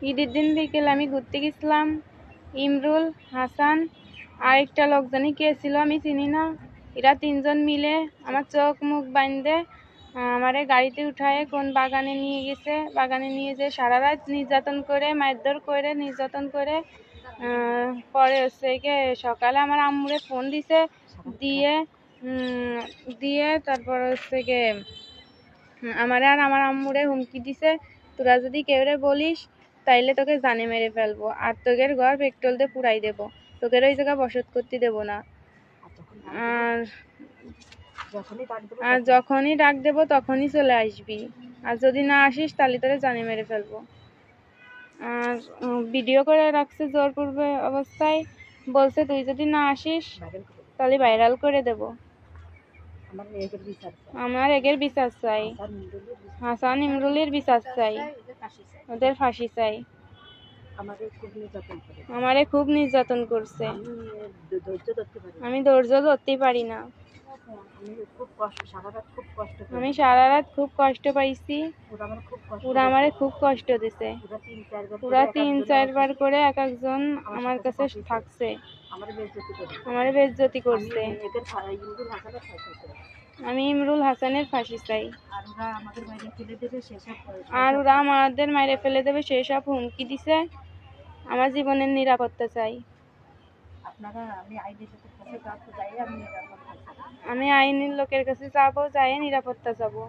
ঈদের দিন বিকেল আমি ঘুরতে গেছিলাম। ইমরুল, হাসান আর একটা লোক জানি কে ছিল আমি চিনি না। এরা তিনজন মিলে আমার চোখ মুখ বাঁধে আমারে গাড়িতে উঠায় কোন বাগানে নিয়ে গেছে। বাগানে নিয়ে যেয়ে সারা রাত নির্যাতন করে, মারধর করে, নির্যাতন করে পরে হচ্ছে গিয়ে সকালে আমার আম্মুরে ফোন দিছে, দিয়ে তারপর হচ্ছে গিয়ে আমারে আর আমার আম্মুরে হুমকি দিছে, তোরা যদি কেউরে বলিস তাইলে তোকে জানে মেরে ফেলবো, আর তোদের ঘর পেট্রোল দিয়ে পুড়াই দেবো, তোদের ওই জায়গা বসত করতে দেবো না। আর আর যখনই ডাক দেবো তখনই চলে আসবি, আর যদি না আসিস তাহলে তোরে জানে মেরে ফেলবো। আর ভিডিও করে রাখছে জোরপূর্ব অবস্থায়, বলছে তুই যদি না আসিস তাহলে ভাইরাল করে দেব। আমার এগের বিচার চাই, হাসান ইমরুলের বিচার চাই, ওদের ফাঁসি চাই। আমারে খুব নির্যাতন করছে, আমি ধৈর্য ধরতেই পারি না। আমি সারা রাত খুব কষ্ট পাইছি, ওরা আমারে খুব কষ্ট দিছে। ওরা 3-4 বার করে এক একজন আমার কাছে থাকছে, আমারে বেইজ্জতি করছে। আমি ইমরুল হাসানের ফাঁসি চাই, আর ওরা আমাদের মাইরে ফেলে দেবে সেসব হুমকি দিছে। আমার জীবনের নিরাপত্তা চাই। আমি আইনের লোকের কাছে যাবো, যাই নিরাপত্তা চাবো।